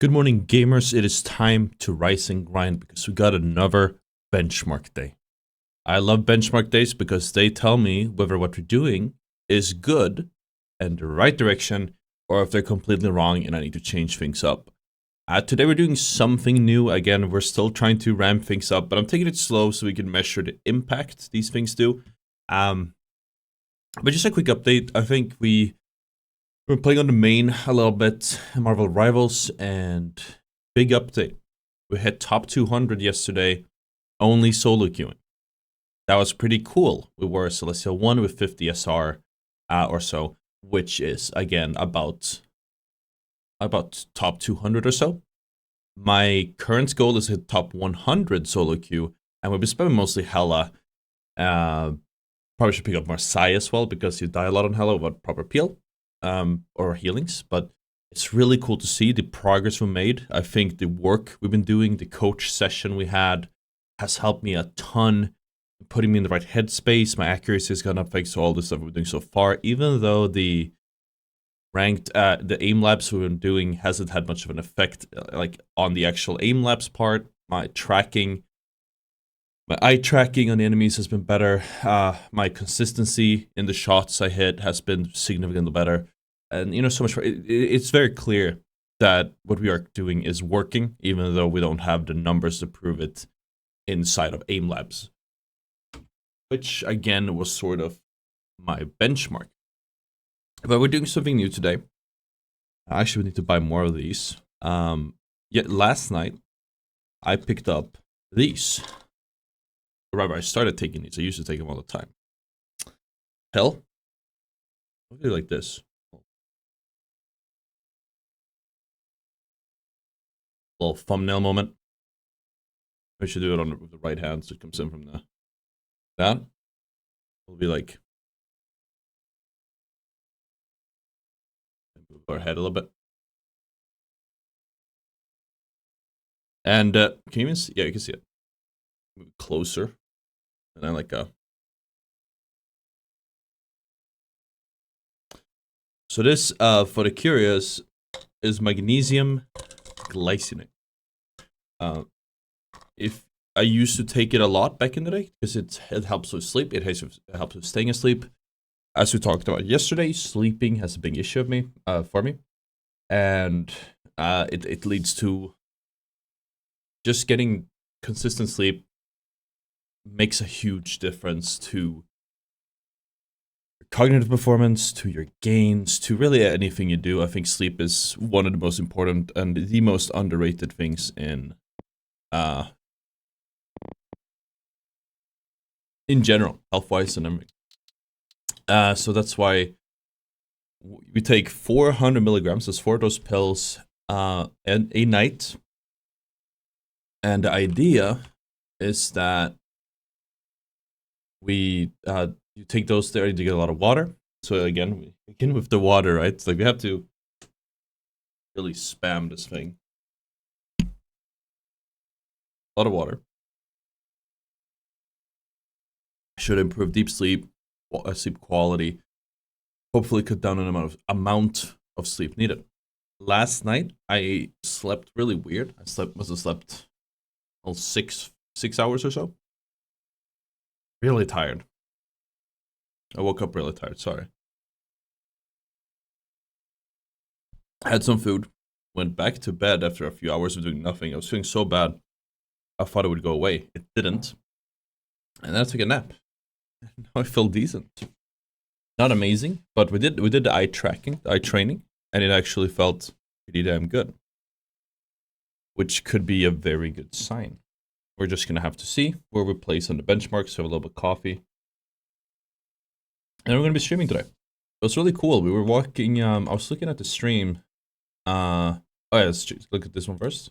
Good morning, gamers. It is time to rise and grind because we got another benchmark day. I love benchmark days because they tell me whether what we're doing is good and the right direction or if they're completely wrong and I need to change things up. Today we're doing something new. Again, we're still trying to ramp things up, but I'm taking it slow so we can measure the impact these things do. But just a quick update. I think we're playing on the main a little bit, Marvel Rivals, and big update. We hit top 200 yesterday, only solo queuing. That was pretty cool. We were Celestial 1 with 50 SR or so, which is, again, about top 200 or so. My current goal is to hit top 100 solo queue, and we'll be spamming mostly Hela. Probably should pick up Marseille as well, because you die a lot on Hela without proper peel. Or healings, but it's really cool to see the progress we made. I think the work we've been doing, the coach session we had, has helped me a ton, putting me in the right headspace. My accuracy has gone up thanks to all the stuff we're doing so far, even though the the aim labs we've been doing hasn't had much of an effect, like on the actual aim labs part. My eye tracking on the enemies has been better. My consistency in the shots I hit has been significantly better. And, so much. It's very clear that what we are doing is working, even though we don't have the numbers to prove it inside of aim labs. Which, again, was sort of my benchmark. But we're doing something new today. I actually need to buy more of these. Yet last night, I picked up these. Rather, I started taking these. I used to take them all the time. Hell, look at it like this. Little thumbnail moment. I should do it on with the right hand so it comes in from that. It'll be like move our head a little bit. And can you even see? Yeah, you can see it. Move it closer. And then like So this, for the curious, is magnesium glycinate. If I used to take it a lot back in the day because it helps with sleep. It helps with staying asleep. As we talked about yesterday, sleeping has a big issue for me, and it leads to just getting consistent sleep. Makes a huge difference to cognitive performance, to your gains, to really anything you do. I think sleep is one of the most important and the most underrated things in general, health-wise and everything. So that's why we take 400 milligrams, that's 4 of those pills, and a night. And the idea is that you take those there to get a lot of water. So again, we begin with the water, right? It's like we have to really spam this thing. A lot of water. Should improve deep sleep, sleep quality. Hopefully cut down on the amount of sleep needed. Last night, I slept really weird. Must have slept 6 hours or so. Really tired. I woke up really tired, sorry. Had some food, went back to bed after a few hours of doing nothing. I was feeling so bad, I thought it would go away. It didn't. And then I took a nap. Now I feel decent. Not amazing, but we did the eye tracking, the eye training, and it actually felt pretty damn good. Which could be a very good sign. We're just gonna have to see where we place on the benchmarks, have a little bit of coffee. And we're gonna be streaming today. It was really cool. We were walking, I was looking at the stream. Oh yeah, let's look at this one first.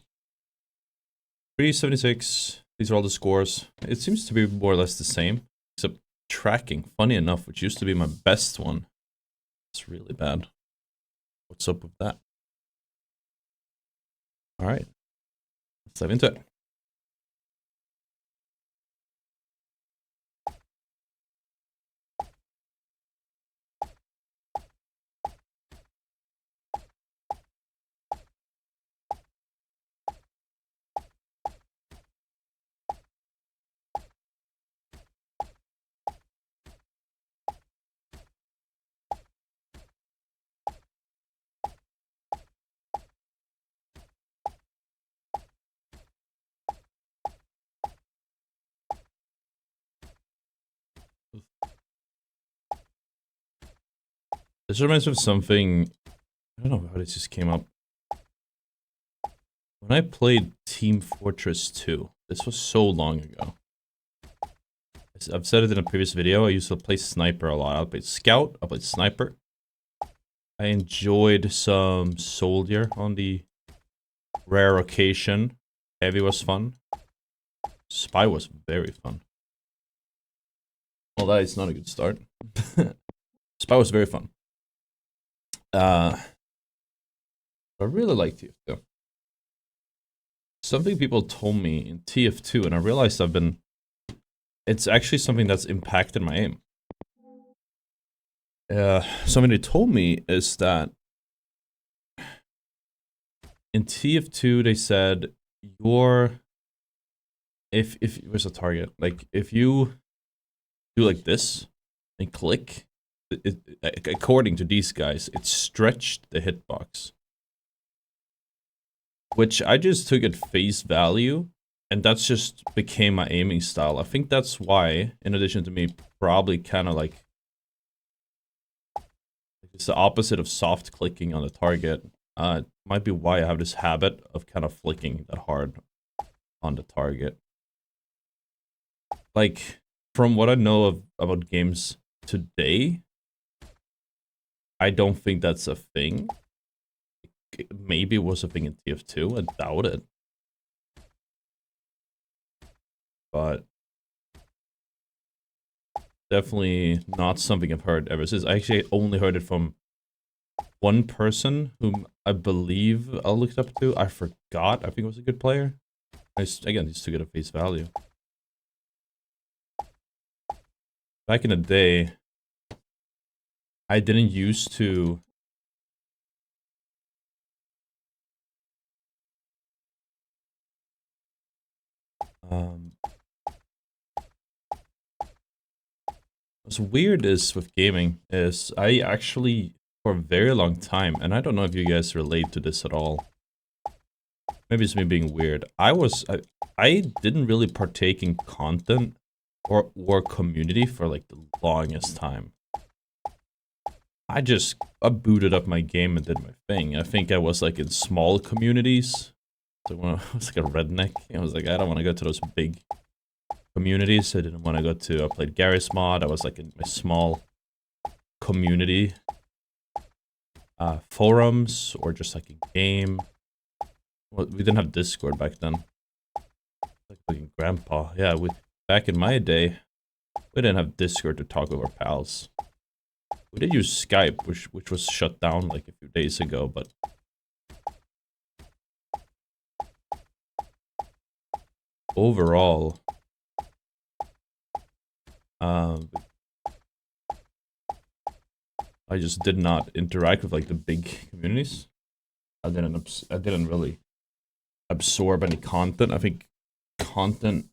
376. These are all the scores. It seems to be more or less the same, except tracking, funny enough, which used to be my best one. It's really bad. What's up with that? All right, let's dive into it. This reminds me of something. I don't know how this just came up. When I played Team Fortress 2, this was so long ago. I've said it in a previous video, I used to play Sniper a lot. I played Scout, I played Sniper. I enjoyed some Soldier on the rare occasion. Heavy was fun. Spy was very fun. Well, that is not a good start. Spy was very fun. I really liked TF2. Something people told me in TF2, and I realized it's actually something that's impacted my aim. Something they told me is that in TF2 they said if it was a target, like if you do like this and click, according to these guys, it stretched the hitbox. Which I just took at face value, and that's just became my aiming style. I think that's why, in addition to me probably kind of like, it's the opposite of soft clicking on the target. Might be why I have this habit of kind of flicking that hard on the target. Like, from what I know about games today, I don't think that's a thing. Maybe it was a thing in TF2, I doubt it. But definitely not something I've heard ever since. I actually only heard it from one person whom I believe I looked up to. I forgot. I think it was a good player. Again, just took it at face value. Back in the day, I didn't used to... What's weird is with gaming is I actually, for a very long time, and I don't know if you guys relate to this at all. Maybe it's me being weird. I didn't really partake in content or community for like the longest time. I booted up my game and did my thing. I think I was like in small communities. So when I was like a redneck, I was like, I don't want to go to those big communities. I didn't want to go to, I played Garry's Mod. I was like in my small community forums or just like a game. Well, we didn't have Discord back then. Like grandpa. Yeah, back in my day, we didn't have Discord to talk with our pals. We did use Skype, which was shut down like a few days ago, but overall, I just did not interact with like the big communities. I didn't really absorb any content. I think content,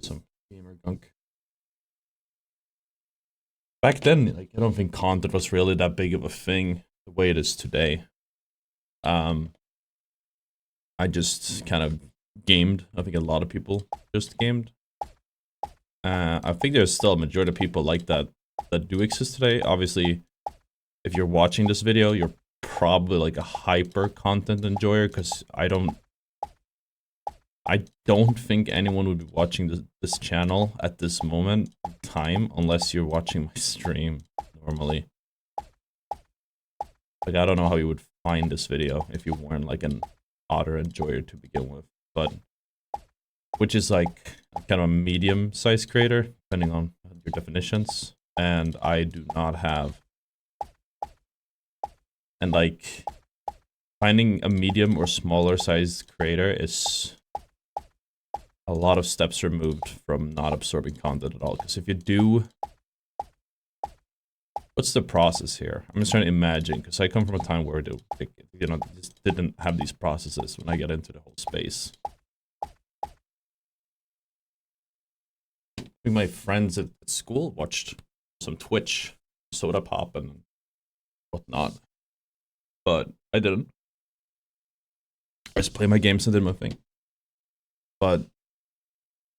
some gamer gunk. Back then, like I don't think content was really that big of a thing the way it is today. I just kind of gamed. I think a lot of people just gamed. I think there's still a majority of people like that do exist today. Obviously, if you're watching this video, you're probably like a hyper content enjoyer, because I don't think anyone would be watching this channel at this moment in time unless you're watching my stream normally. Like, I don't know how you would find this video if you weren't like an otter enjoyer to begin with, but which is like kind of a medium-sized creator, depending on your definitions, and I do not have. And like, finding a medium or smaller sized creator is a lot of steps removed from not absorbing content at all. Because if you do, what's the process here? I'm just trying to imagine, because I come from a time where just didn't have these processes when I get into the whole space. I think my friends at school watched some Twitch, Soda Pop, and whatnot. But I didn't. I just play my games and did my thing. But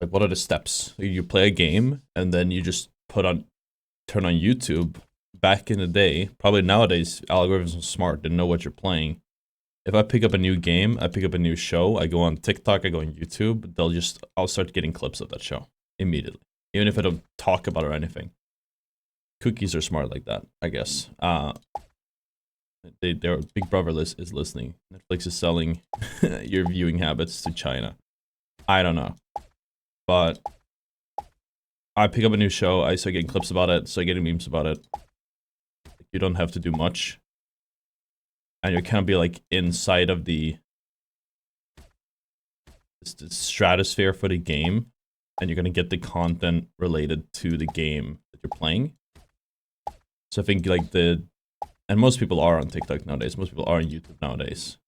like, what are the steps? You play a game and then you just turn on YouTube back in the day, probably nowadays, algorithms are smart. They know what you're playing. If I pick up a new game, I pick up a new show, I go on TikTok, I go on YouTube, I'll start getting clips of that show immediately. Even if I don't talk about it or anything. Cookies are smart like that, I guess. Their Big Brother list is listening. Netflix is selling your viewing habits to China. I don't know. But I pick up a new show, I start getting clips about it, start getting memes about it. You don't have to do much. And you kind of be like inside of the stratosphere for the game. And you're going to get the content related to the game that you're playing. So I think like and most people are on TikTok nowadays. Most people are on YouTube nowadays.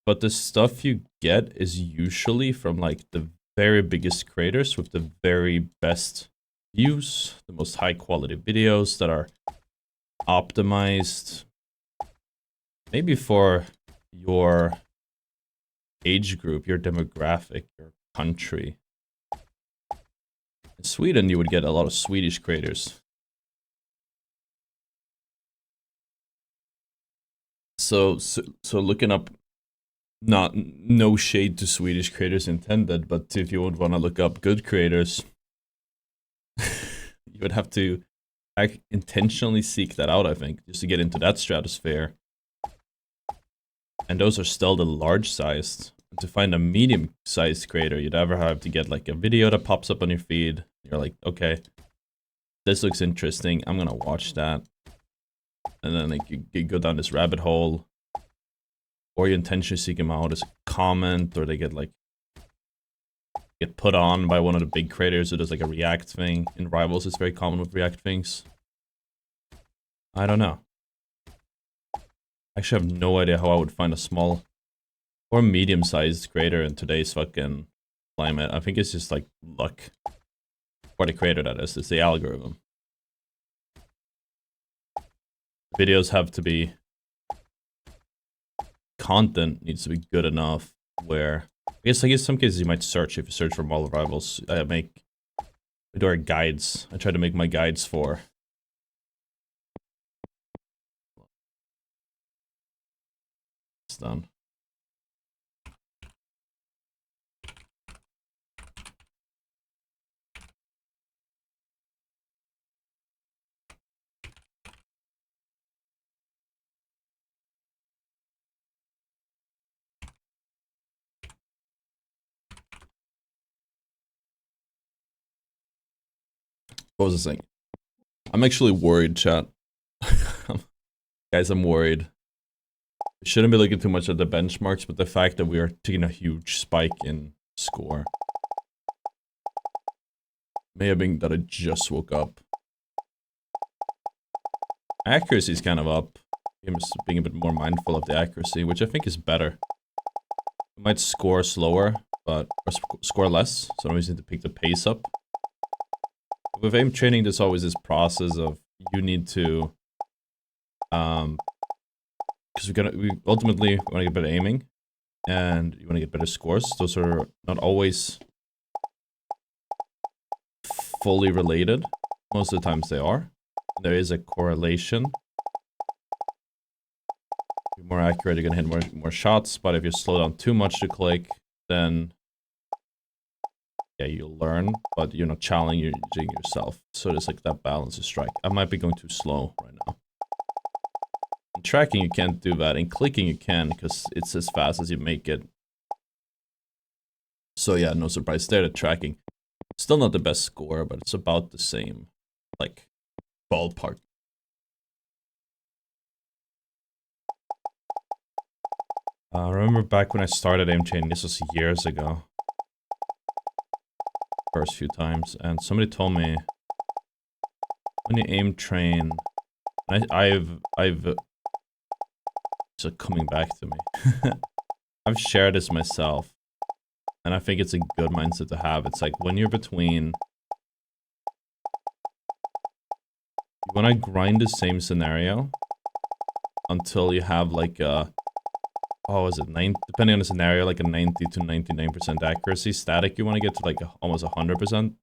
But the stuff you get is usually from like the very biggest creators with the very best views, the most high quality videos that are optimized maybe for your age group, your demographic, your country. In Sweden, you would get a lot of Swedish creators. So looking up, no shade to Swedish creators intended, but if you would want to look up good creators, you would have to intentionally seek that out, I think, just to get into that stratosphere. And those are still the large-sized. To find a medium-sized creator, you'd ever have to get like a video that pops up on your feed. You're like, okay, this looks interesting. I'm gonna watch that. And then like you go down this rabbit hole, or you intentionally seek them out as a comment, or they get put on by one of the big creators who does like a react thing. In Rivals, it's very common with react things. I don't know. I actually have no idea how I would find a small or medium-sized creator in today's fucking climate. I think it's just like luck. Or the creator, that is. It's the algorithm. Videos have to be... Content needs to be good enough where... I guess some cases you might search. If you search for Marvel Rivals, I do our guides. I try to make my guides for... It's done. What was I saying? I'm actually worried, chat. Guys, I'm worried. We shouldn't be looking too much at the benchmarks, but the fact that we are taking a huge spike in score. May have been that I just woke up. Accuracy is kind of up. I'm just being a bit more mindful of the accuracy, which I think is better. I might score slower, or score less, so I always need to pick the pace up. With aim training, there's always this process of you need to, because we ultimately want to get better aiming, and you want to get better scores. Those are not always fully related. Most of the times they are. There is a correlation. If you're more accurate, you're gonna hit more shots, but if you slow down too much to click, then yeah, you'll learn, but you're not challenging yourself. So there's like that balance to strike. I might be going too slow right now. In tracking, you can't do that. In clicking, you can, because it's as fast as you make it. So yeah, no surprise there. The tracking, still not the best score, but it's about the same, like, ballpark. I remember back when I started aim training, this was years ago. First few times, and somebody told me when you aim train, I've it's like coming back to me. I've shared this myself, and I think it's a good mindset to have. It's like when you're between, you want to grind the same scenario until you have like a, oh, is it 9? Depending on the scenario, like a 90 to 99% accuracy. Static, you want to get to like almost 100%.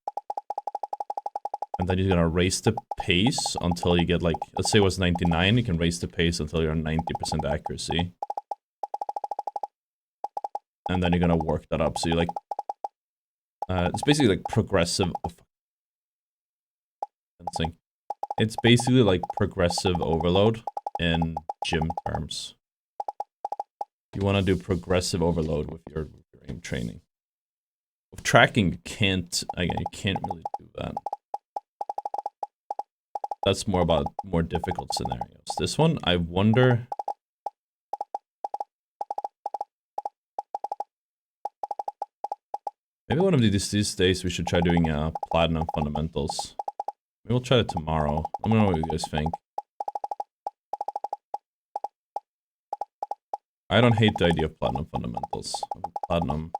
And then you're gonna raise the pace until you get like, let's say it was 99, you can raise the pace until you're 90% accuracy. And then you're gonna work that up. So you like, it's basically like progressive. It's basically like progressive overload in gym terms. You want to do progressive overload with your aim training. With tracking, you can't really do that. That's more about more difficult scenarios. This one, I wonder. Maybe one of these days we should try doing platinum fundamentals. Maybe we'll try it tomorrow. Let me know what you guys think. I don't hate the idea of platinum fundamentals. Platinum.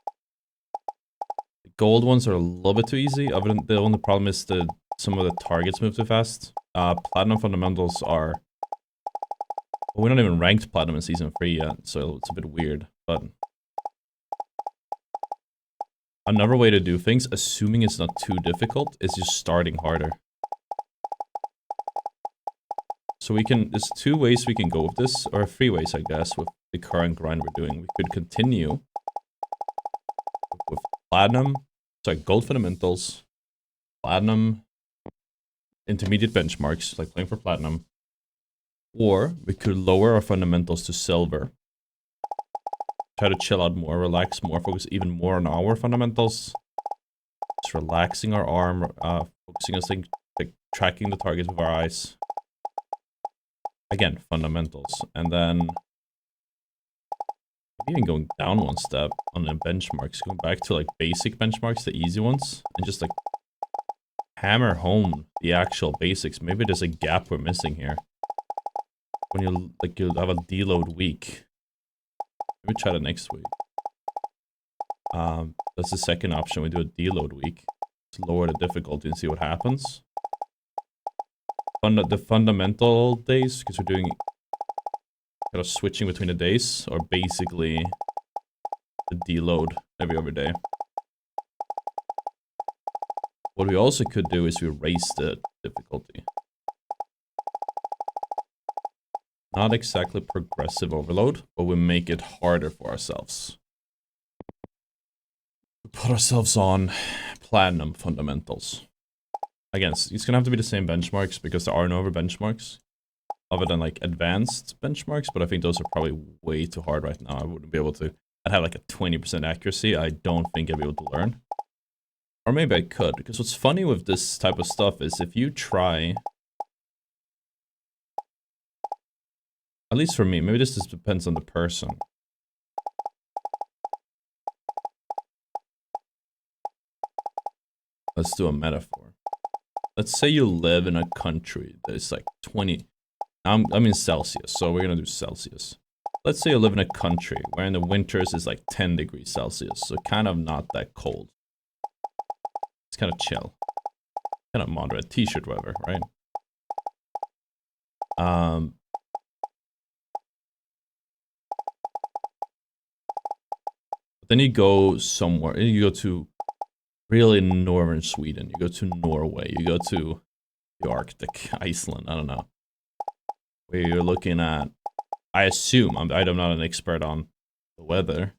The gold ones are a little bit too easy. The only problem is that some of the targets move too fast. Platinum fundamentals are... Well, we're not even ranked platinum in season 3 yet, so it's a bit weird, but... Another way to do things, assuming it's not too difficult, is just starting harder. So we can... There's 2 ways we can go with this, or 3 ways, I guess, with the current grind we're doing. We could continue with platinum... Sorry, gold fundamentals, platinum... intermediate benchmarks, like playing for platinum. Or we could lower our fundamentals to silver. Try to chill out more, relax more, focus even more on our fundamentals. Just relaxing our arm, focusing on things, like tracking the targets with our eyes. Again, fundamentals. And then even going down one step on the benchmarks, going back to like basic benchmarks, the easy ones, and just like hammer home the actual basics. Maybe there's a gap we're missing here. When you'll have a deload week. Maybe try that next week. That's the second option. We do a deload week to lower the difficulty and see what happens. The fundamental days, because we're doing kind of switching between the days, are basically the deload every other day. What we also could do is we raise the difficulty. Not exactly progressive overload, but we make it harder for ourselves. We put ourselves on platinum fundamentals. Again, it's gonna have to be the same benchmarks because there are no other benchmarks other than like advanced benchmarks, but I think those are probably way too hard right now. I wouldn't be able to. I'd have like a 20% accuracy. I don't think I'd be able to learn. Or maybe I could, because what's funny with this type of stuff is if you try... At least for me, maybe this just depends on the person. Let's do a metaphor. Let's say you live in a country that is like 20... I'm in Celsius, so we're gonna do Celsius. Let's say you live in a country where in the winters is like 10 degrees Celsius, so kind of not that cold. It's kind of chill. Kind of moderate. T-shirt weather, right? But then you go somewhere. You go to really northern Sweden. You go to Norway. You go to the Arctic, Iceland. I don't know. Where you're looking at... I assume, I'm not an expert on the weather.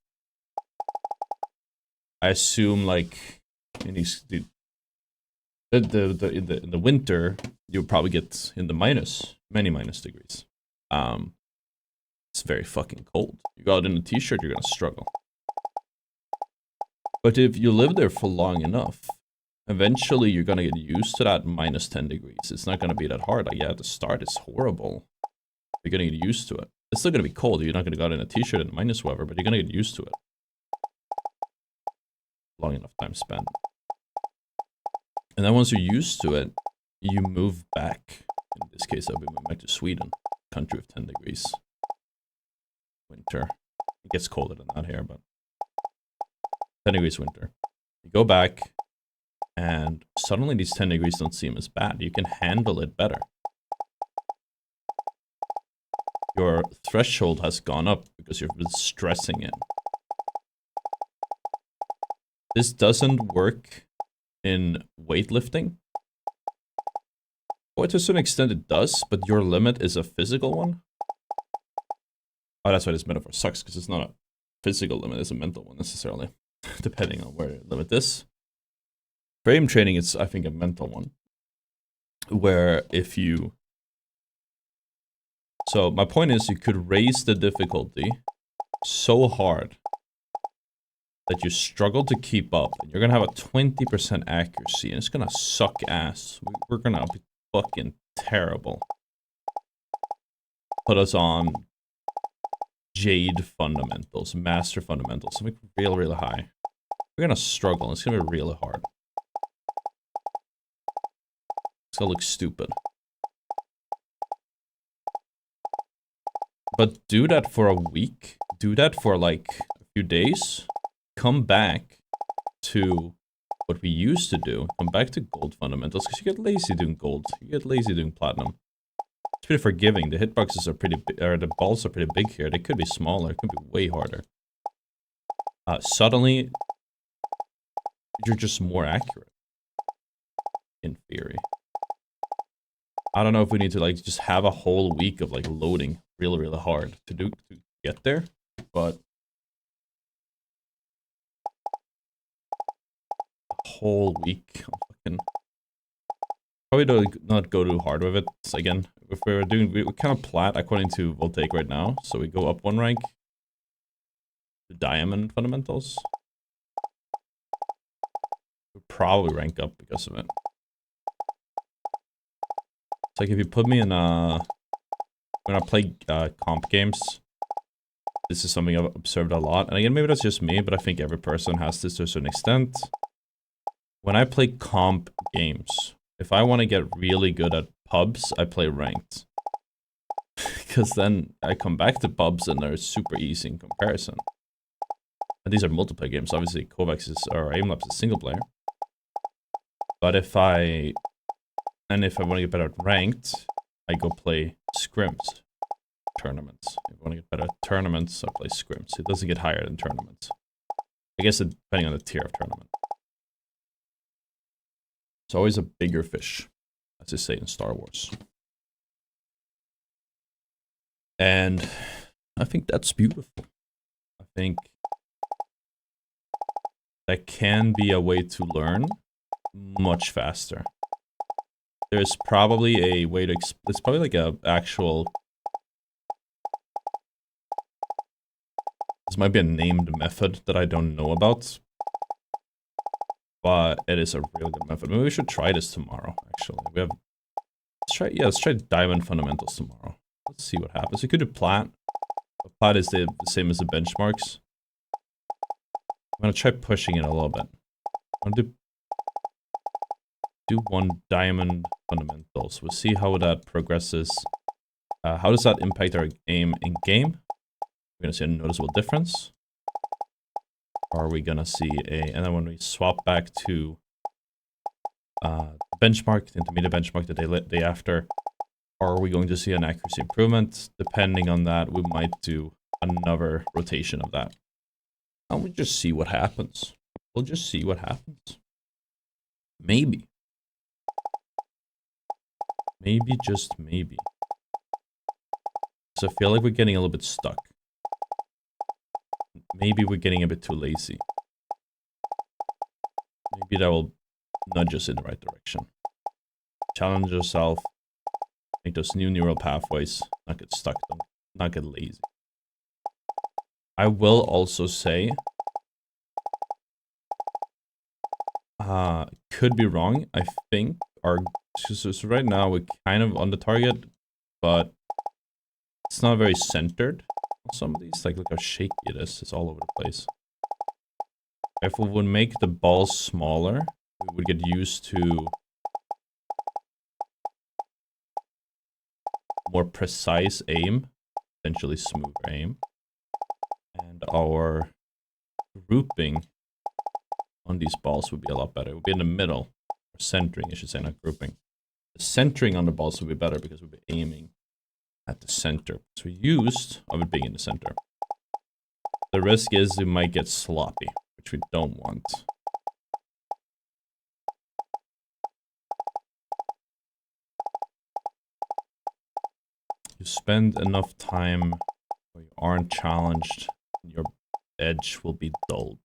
I assume like... in the winter, you'll probably get in the many minus degrees. It's very fucking cold. You go out in a t-shirt, you're gonna struggle. But if you live there for long enough, eventually you're gonna get used to that minus 10 degrees. It's not gonna be that hard. Like, yeah, at the start, it's horrible. You're gonna get used to it. It's still gonna be cold. You're not gonna go out in a t-shirt in minus weather, but you're gonna get used to it. Long enough time spent. And then once you're used to it, you move back. In this case, I'll be moving back to Sweden, country of 10 degrees. Winter. It gets colder than that here, but 10 degrees winter. You go back, and suddenly these 10 degrees don't seem as bad. You can handle it better. Your threshold has gone up because you've been stressing it. This doesn't work in weightlifting, Well, to a certain extent it does, but your limit is a physical one. Oh, that's why this metaphor sucks, because it's not a physical limit, it's a mental one necessarily, depending on where your limit is. Frame training is, I think, a mental one, where if you... So my point is you could raise the difficulty so hard that you struggle to keep up, and you're gonna have a 20% accuracy, and it's gonna suck ass. We're gonna be fucking terrible. Put us on Jade fundamentals, Master fundamentals, something real, really high. We're gonna struggle, it's gonna be really hard. It's gonna look stupid. But do that for a week, do that for like a few days, come back to what we used to do, come back to gold fundamentals, because you get lazy doing gold, you get lazy doing platinum. It's pretty forgiving, the hitboxes are pretty big, or the balls are pretty big here, they could be smaller, it could be way harder. Suddenly, you're just more accurate, in theory. I don't know if we need to like just have a whole week of like loading really, really hard to get there, but a whole week. Probably do not go too hard with it. Again, if we were doing, we kind of plat according to Voltaic right now, so we go up one rank to diamond fundamentals. We'll probably rank up because of it. It's like if you put me in when I play comp games, this is something I've observed a lot. And again, maybe that's just me, but I think every person has this to a certain extent. When I play comp games, if I want to get really good at pubs, I play ranked. Because then I come back to pubs and they're super easy in comparison. And these are multiplayer games, obviously Kovacs or Aimlabs is single player. But if I want to get better at ranked, I go play scrims. Tournaments. If I want to get better at tournaments, I play scrims. It doesn't get higher than tournaments. I guess depending on the tier of tournament. It's always a bigger fish, as they say in Star Wars. And I think that's beautiful. I think that can be a way to learn much faster. There's probably a way to... It's probably like a actual... This might be a named method that I don't know about. But it is a really good method. Maybe we should try this tomorrow, actually. Let's try diamond fundamentals tomorrow. Let's see what happens. We could do plat. Plat is the same as the benchmarks. I'm gonna try pushing it a little bit. I'm gonna do one diamond fundamentals. We'll see how that progresses. How does that impact our aim in game? We're gonna see a noticeable difference. Are we gonna see and then when we swap back to benchmark, intermediate benchmark the day after, are we going to see an accuracy improvement? Depending on that, we might do another rotation of that. And we'll just see what happens. We'll just see what happens. Maybe. Maybe, just maybe. So I feel like we're getting a little bit stuck. Maybe we're getting a bit too lazy. Maybe that will nudge us in the right direction. Challenge yourself. Make those new neural pathways. Not get stuck. Not get lazy. I will also say... could be wrong. I think our... So right now we're kind of on the target, but it's not very centered. Some of these, like, look how shaky it is. It's all over the place. If we would make the balls smaller, we would get used to more precise aim, essentially smoother aim. And our grouping on these balls would be a lot better. It would be in the middle. Or centering, I should say, not grouping. The centering on the balls would be better because we'd be aiming at the center. So we're used of it being in the center. The risk is we might get sloppy, which we don't want. you spend enough time where you aren't challenged, your edge will be dulled.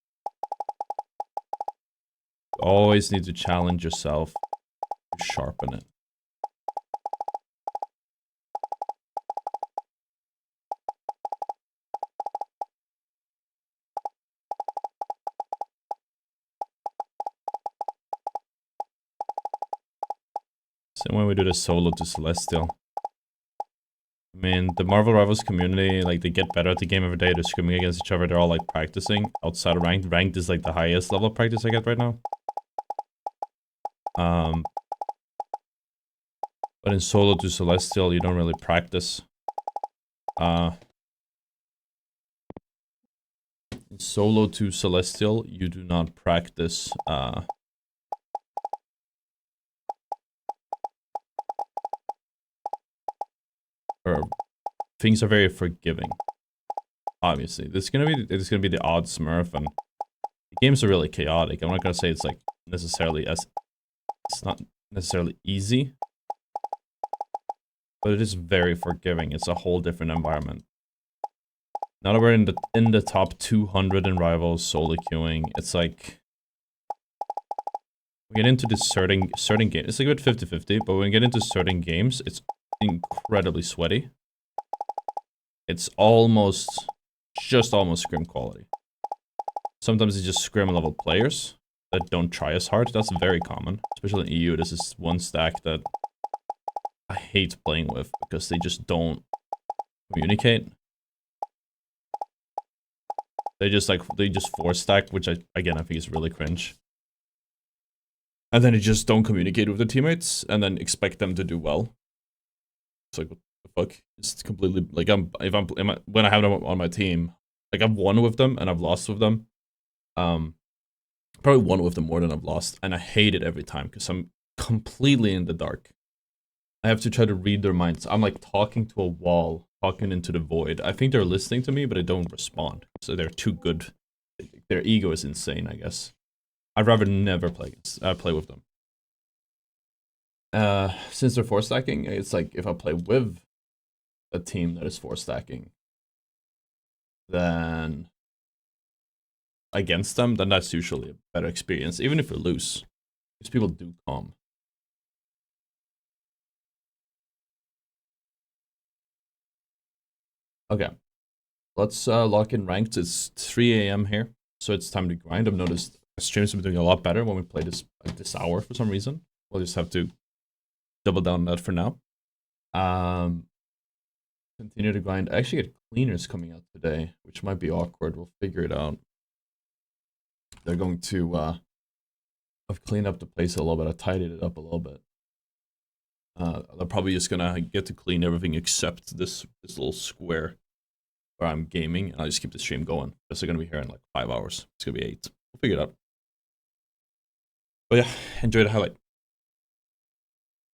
You always need to challenge yourself to sharpen it. Same way we do the solo to Celestial. I mean, the Marvel Rivals community, like, they get better at the game every day. They're scrimming against each other. They're all, like, practicing outside of ranked. Ranked is, like, the highest level of practice I get right now. But in solo to Celestial, you don't really practice. In solo to Celestial, you do not practice, or things are very forgiving. Obviously, it's gonna be the odd Smurf, and the games are really chaotic. I'm not gonna say it's like necessarily it's not necessarily easy, but it is very forgiving. It's a whole different environment. Now that we're in the top 200 in Rivals solo queuing, it's like we get into this certain game. It's like a bit 50-50, but when we get into certain games, it's incredibly sweaty. It's just almost scrim quality. Sometimes it's just scrim level players that don't try as hard. That's very common, especially in EU. This is one stack that I hate playing with because they just don't communicate. They just force stack, which I think is really cringe. And then they just don't communicate with their teammates and then expect them to do well. It's like, what the fuck? It's completely like when I have them on my team, like I've won with them and I've lost with them. Probably won with them more than I've lost, and I hate it every time because I'm completely in the dark. I have to try to read their minds. I'm like talking to a wall, talking into the void. I think they're listening to me, but I don't respond. So they're too good. Their ego is insane, I guess. I'd rather never play with them. Since they're 4-stacking, it's like if I play with a team that is 4-stacking, then against them, then that's usually a better experience, even if we lose. Because people do calm. Okay. Let's lock in ranked. It's 3 AM here, so it's time to grind. I've noticed streams have been doing a lot better when we play this like this hour for some reason. We'll just have to double down on that for now. Continue to grind. I actually get cleaners coming out today, which might be awkward. We'll figure it out. They're going to I've cleaned up the place a little bit. I tidied it up a little bit. They're probably just gonna get to clean everything except this little square where I'm gaming, and I'll just keep the stream going. Because they're gonna be here in like 5 hours. It's gonna be 8. We'll figure it out. But yeah, enjoy the highlight.